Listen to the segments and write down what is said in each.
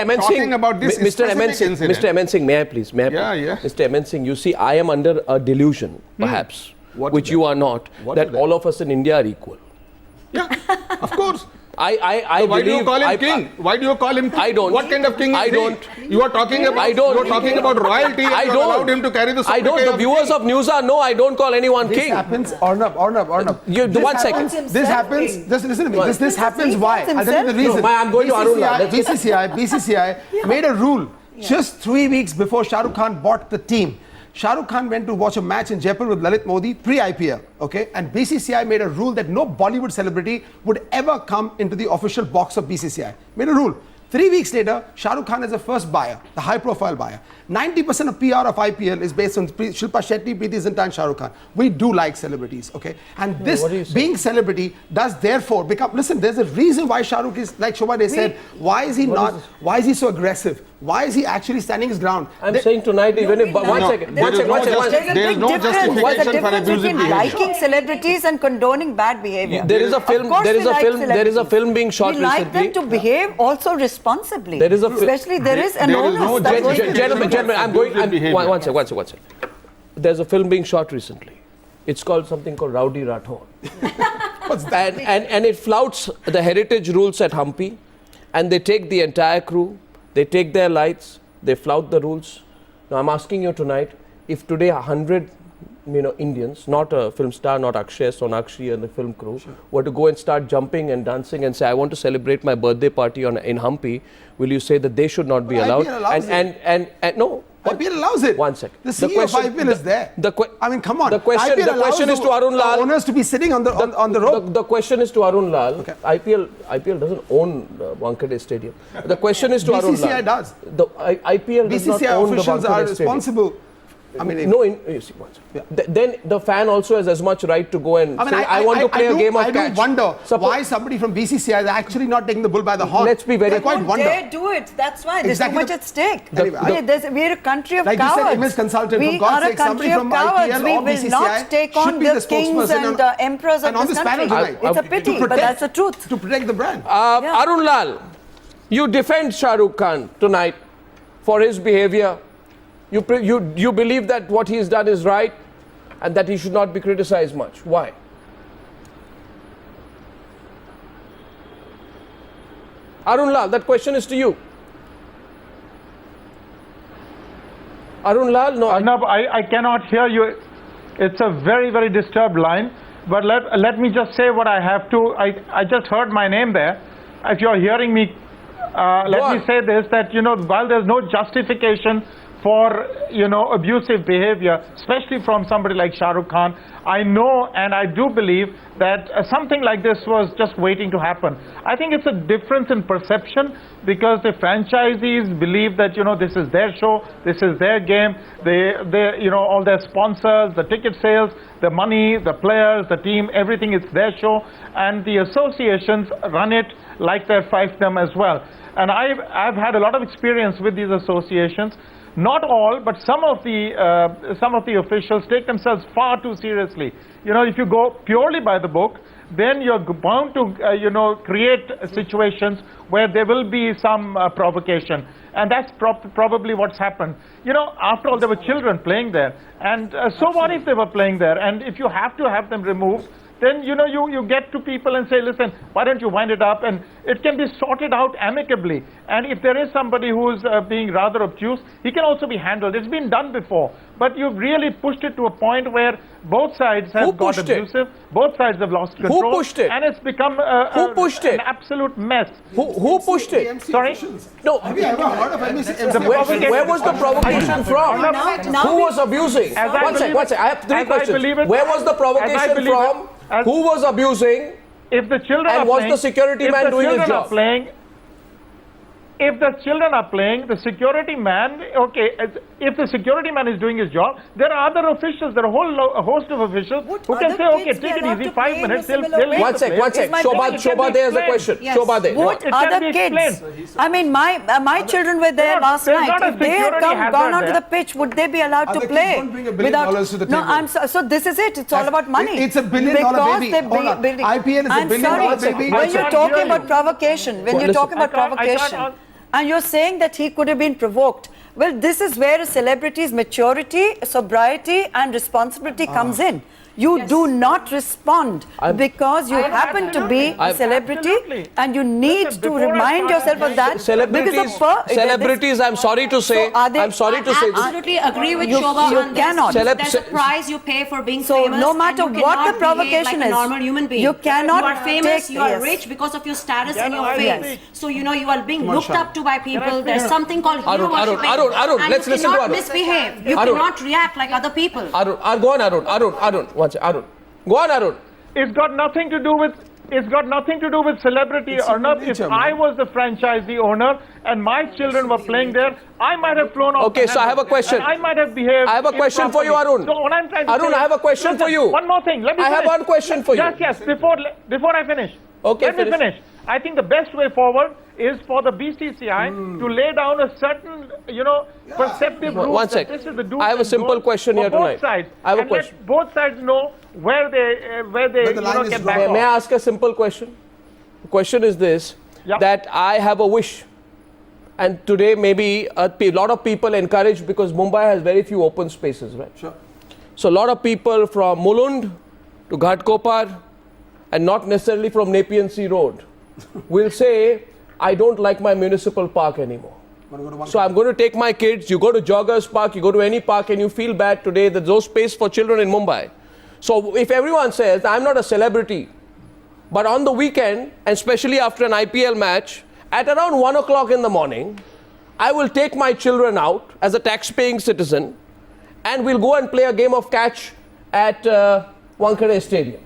talking about this specific incident. Mr. M Singh, may I please? Yeah. Mr. M Singh, you see, I am under a delusion, perhaps, which you are not, that all of us in India are equal. Yeah, of course. I so why do you call him king? Why do you call him king? I don't. What kind of king is I don't. he? You are talking about. You are talking about royalty. And you allowed him to carry the. I don't. The viewers of news are no. I don't call anyone this king. This happens. Arnab. One second. This happens. Just listen to me. This happens. Why? I'll tell you the reason. No, I'm going to Arun Lal. BCCI made a rule just 3 weeks before Shahrukh Khan bought the team. Shahrukh Khan went to watch a match in Jaipur with Lalit Modi pre-IPL, okay? And BCCI made a rule that no Bollywood celebrity would ever come into the official box of BCCI. Made a rule. 3 weeks later, Shahrukh Khan is the first buyer, the high-profile buyer. 90% of PR of IPL is based on Shilpa Shetty, Preeti Zinta and Shahrukh Khan. We do like celebrities, okay? And this being celebrity does therefore become, listen, there's a reason why Shahrukh is, like Shobha, they said, why is he so aggressive? Why is he actually standing his ground? I'm saying tonight, even if, one second. There is no justification for abusing behavior. Liking celebrities and condoning bad behavior. There is a film being shot recently. We like them to behave also responsibly. There is a especially there is an onus. Gentlemen, I'm going. One second. There's a film being shot recently. It's called something called Rowdy Rathore. and it flouts the heritage rules at Hampi, and they take the entire crew. They take their lights, they flout the rules. Now I'm asking you tonight, if today 100 Indians, not a film star, not Akshay, Sonakshi and the film crew, were to go and start jumping and dancing and say, I want to celebrate my birthday party in Hampi, will you say that they should not be allowed? No. IPL allows it. One second. The CEO of IPL is there. I mean, come on. The question is to Arun Lal. Owners to be sitting on the rope. The question is to Arun Lal. Okay. IPL doesn't own Wankhede Stadium. The question is to Arun Lal. BCCI does. The IPL does not own the Wankhede officials are responsible. Stadium. You see, then the fan also has as much right to go and say, I want to play a game of catch. I do wonder why somebody from BCCI is actually not taking the bull by the horn. Let's be very clear. They do it. That's why there's too much at stake. We're a country of cowards. Like you said, image consultant, we are a country of cowards. We will not take on the kings and emperors of this country. It's a pity, but that's the truth. To protect the brand. Arun Lal, you defend Shahrukh Khan tonight for his behavior. You believe that what he's done is right and that he should not be criticized much. Why? Arun Lal, that question is to you. Arun Lal, no. Arnab, I cannot hear you. It's a very, very disturbed line. But let me just say what I have to. I just heard my name there. If you're hearing me, let me say this, that, while there's no justification for, abusive behavior, especially from somebody like Shahrukh Khan, I know and I do believe that something like this was just waiting to happen. I think it's a difference in perception because the franchisees believe that, this is their show, this is their game, they all their sponsors, the ticket sales, the money, the players, the team, everything is their show, and the associations run it like their fiefdom as well. And I've had a lot of experience with these associations. Not all, but some of the officials take themselves far too seriously. If you go purely by the book, then you're bound to, create situations where there will be some provocation. And that's probably what's happened. After all, there were children playing there. And so what if they were playing there? And if you have to have them removed, then, you get to people and say, listen, why don't you wind it up? And it can be sorted out amicably. And if there is somebody who's being rather obtuse, he can also be handled. It's been done before. But you've really pushed it to a point where both sides have got abusive. Both sides have lost control. Who pushed it? And it's become an absolute mess. Who pushed it? Sorry? No. Have you ever heard of MC? Where was the provocation from? Who was abusing? One second. I have three questions. Where was the provocation from? Who was abusing? If the children and was the security man doing his job? If the children are playing, the security man, if the security man is doing his job, there are other officials, there are a host of officials who can say, take it easy, 5 minutes, they'll One sec. Shobha, there's a question. Yes. Shobha, there. What other kids? I mean, my children were there last night. If they had gone onto the pitch, would they be allowed to play? Won't bring $1 billion to the table. So this is it. It's all about money. It's $1 billion baby. IPL is $1 billion baby. When you're talking about provocation, and you're saying that he could have been provoked. Well, this is where a celebrity's maturity, sobriety and responsibility comes in. You do not respond because you happen to be a celebrity, and you need to remind yourself of that. Celebrities, I'm sorry to say, I'm sorry to say. I absolutely agree with Shobha on this. There's a price you pay for being famous. So no matter what the provocation like is, a normal human being. you cannot. You are famous, you are rich because of your status and your fame. So you know you are being looked up to by people. There's something called hero worshipping. Arun, let's listen to Arun. You cannot misbehave. You cannot react like other people. Arun, go on, Arun. Watch it, Arun. Go on, Arun. It's got nothing to do with celebrity, Arnab. If I was the franchisee owner and my children were playing there, I might have flown off. Okay, so I have a question. I might have behaved. I have a question for you, Arun. So what I'm trying to Arun, say, I have a question for you. One more thing. Let me finish. I have one question for you. Yes. Before I finish. Okay, let me finish. I think the best way forward is for the BCCI to lay down a certain, perceptive rule. One sec. This is the do I have a simple question here tonight. Both sides. I have a question. Let both sides know where they get back off. May I ask a simple question? The question is this, that I have a wish, and today maybe a lot of people encouraged, because Mumbai has very few open spaces, right? Sure. So a lot of people from Mulund to Ghatkopar, and not necessarily from Nepean Sea Road, will say, I don't like my municipal park anymore. So I'm going to take my kids. You go to Joggers Park, you go to any park, and you feel bad today that there's no space for children in Mumbai. So if everyone says, I'm not a celebrity, but on the weekend, and especially after an IPL match, at around 1 o'clock in the morning, I will take my children out as a tax-paying citizen, and we'll go and play a game of catch at Wankhede Stadium.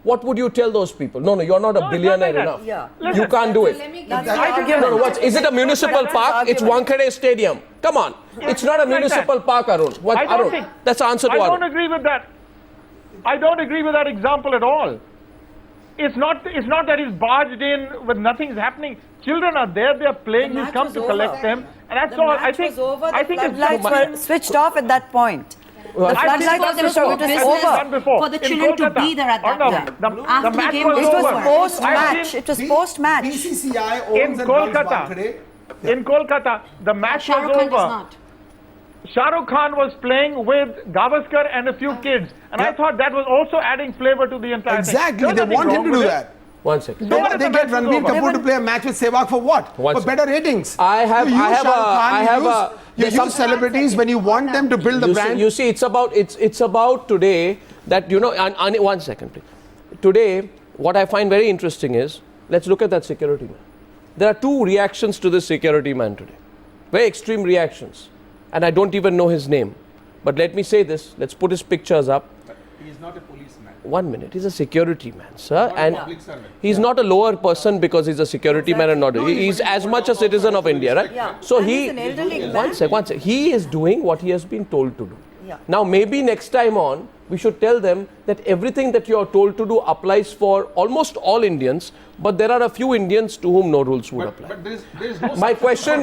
What would you tell those people? No, you're not a billionaire enough. Yeah. You can't do it. Is it a municipal park? It's Wankhede Stadium. Come on. It's not a municipal park, Arun. Arun, that's the answer to Arun. I don't agree with that. I don't agree with that example at all. It's not that he's barged in with nothing's happening. Children are there, they're playing, he's come to collect them. And that's all. I think the floodlights were switched off at that point. The floodlights were switched over. For the children to be there at that time. After the game was over. It was over. post-match. It was post-match. BCCI owns and runs Wankhede. In Kolkata, the match was over. Shahrukh Khan was playing with Gavaskar and a few kids. And I thought that was also adding flavor to the entire thing. Exactly, they want him to do that. 1 second. They get Ranbir Kapoor to play a match with Sehwag for what? For better ratings. You use celebrities when you want them to build the brand. You see, it's about today that, 1 second, please. Today, what I find very interesting is, let's look at that security man. There are two reactions to this security man today. Very extreme reactions. And I don't even know his name. But let me say this, let's put his pictures up. He is not a policeman. 1 minute, he's a security man, sir. And he's not a lower person because he's a security man and not he's as much a citizen of India, right? Yeah. So and he, he's an elderly man. one sec, he is doing what he has been told to do. Yeah. Now maybe next time on, we should tell them that everything that you are told to do applies for almost all Indians, but there are a few Indians to whom no rules would apply. But there is no My question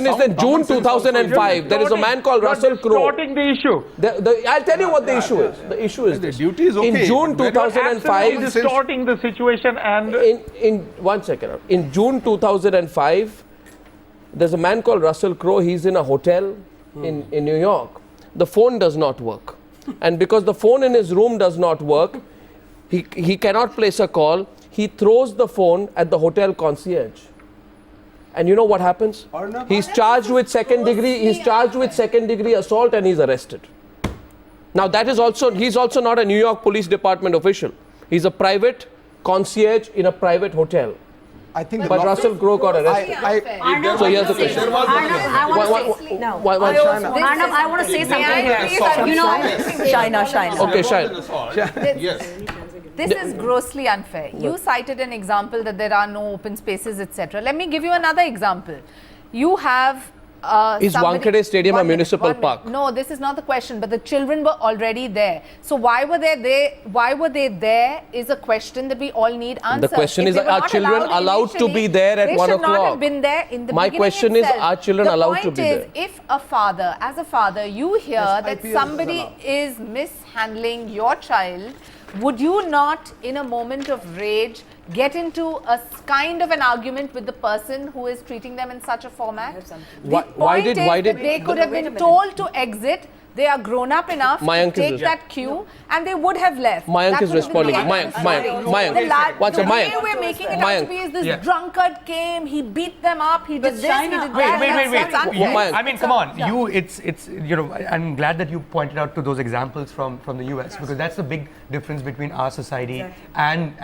is that June 2005, there is a man called Russell Crowe. Distorting the issue. I'll tell you what the issue is. The issue is The this. duty is okay. In June 2005, Distorting the situation and... in 1 second. In June 2005, there's a man called Russell Crowe. He's in a hotel in New York. The phone does not work. And because the phone in his room does not work, he cannot place a call. He throws the phone at the hotel concierge. And you know what happens? He's charged with second degree assault and he's arrested. Now that is also, he's also not a New York Police Department official. He's a private concierge in a private hotel. I think but Russell Crowe got arrested. So here's the question. Arnab, I want to say something here. Shaina. Okay, Shaina. Yes. This is grossly unfair. You cited an example that there are no open spaces, etc. Let me give you another example. You have is Wankhede Stadium a municipal park? No, this is not the question, but the children were already there. So why were they there? Why were they there is a question that we all need answered. The question is, are children allowed to be there at 1 o'clock? They should not have been there in the My beginning question itself. is, are children allowed to be there? The point is, if a father, as a father, you hear that somebody is mishandling your child, would you not, in a moment of rage, get into a kind of an argument with the person who is treating them in such a format? Why did they could have been told to exit? They are grown up enough to take that cue, and they would have left. Mayank is responding. Mayank. The way we're making it out to be is this drunkard came, he beat them up, he did this, he did that. Wait. Mayank. I mean, come on. It's I'm glad that you pointed out to those examples from the US, because that's the big difference between our society and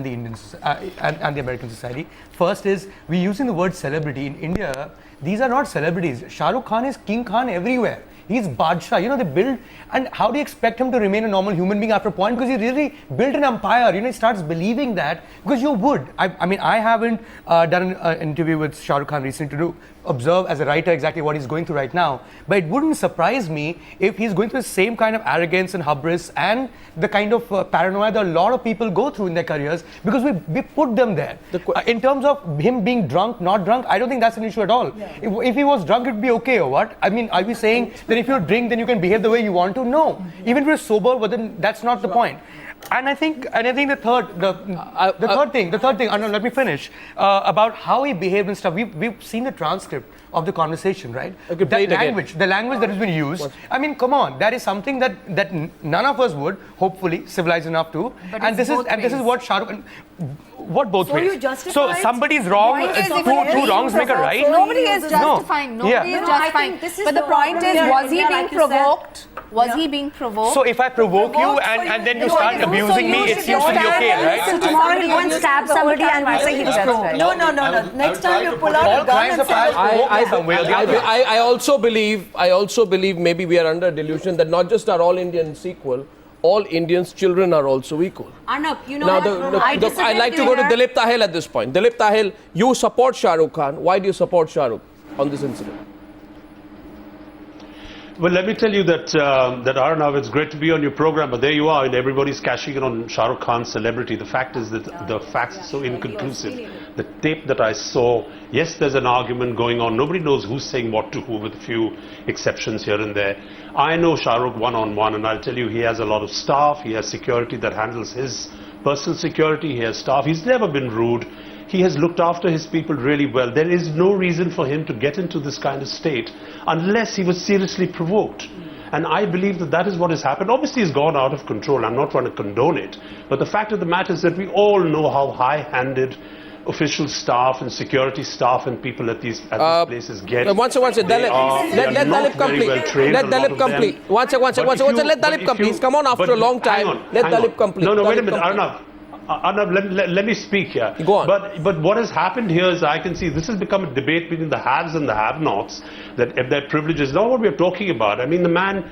the Indians and the American society. First is we're using the word celebrity. In India, these are not celebrities. Shahrukh Khan is King Khan everywhere. He's Badshah, they build, and how do you expect him to remain a normal human being after a point? Because he really built an empire, he starts believing that, because you would. I mean, I haven't done an interview with Shahrukh Khan recently to observe as a writer exactly what he's going through right now, but it wouldn't surprise me if he's going through the same kind of arrogance and hubris and the kind of paranoia that a lot of people go through in their careers, because we put them there. In terms of him being drunk, not drunk, I don't think that's an issue at all. If he was drunk, it'd be okay or what? I mean, are we saying that if you drink, then you can behave the way you want to? No. Even if you're sober, but then that's not the point. And I think the third thing, Arnab, let me finish, about how he behaved and stuff. We've seen the transcript of the conversation, right? Okay, the language that has been used. I mean, come on, that is something that none of us would, hopefully, civilized enough to. But and this is what Shahrukh. What both ways? You justify so somebody's wrong, two wrongs make a right. Nobody is justifying. Nobody is justifying. But the point is, was he being provoked? Was he being provoked? So if I provoke you and then you start abusing me, it seems to be okay, right? So tomorrow he'll go and stab somebody and we'll say he was provoked. No. Next time you pull out a gun and say, I also believe maybe we are under a delusion that not just are all Indians equal, all Indians' children are also equal. Arnab, I'd like to go to Dalip Tahil at this point. Dalip Tahil, you support Shahrukh Khan. Why do you support Shahrukh on this incident? Well, let me tell you that Arnab, it's great to be on your program, but there you are, and everybody's cashing in on Shahrukh Khan's celebrity. The fact is that the facts are so inconclusive. The tape that I saw, yes, there's an argument going on. Nobody knows who's saying what to who, with a few exceptions here and there. I know Shahrukh one-on-one, and I'll tell you, he has a lot of staff. He has security that handles his personal security. He has staff. He's never been rude. He has looked after his people really well. There is no reason for him to get into this kind of state unless he was seriously provoked. And I believe that is what has happened. Obviously, he's gone out of control. I'm not trying to condone it. But the fact of the matter is that we all know how high-handed official staff and security staff and people at these places get. Let Dalip complete. Let Dalip complete. One second. Let Dalip complete. He's come on after a long time. Let Dalip complete. No, wait a minute, Arnab, let me speak here. Go on. But what has happened here is, I can see this has become a debate between the haves and the have-nots, that if their privileges, not what we're talking about. I mean, the man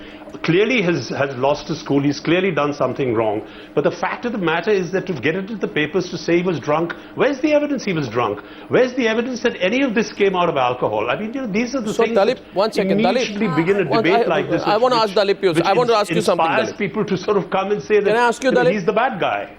clearly has lost his cool. He's clearly done something wrong. But the fact of the matter is that to get into the papers to say he was drunk, where's the evidence he was drunk? Where's the evidence that any of this came out of alcohol? I mean, these are the things Dalip, that one second, immediately begin a debate like this. I want to ask Dalip. I want to ask you something, Dalip. People to sort of come and say that Can I ask you, Dalip? he's the bad guy.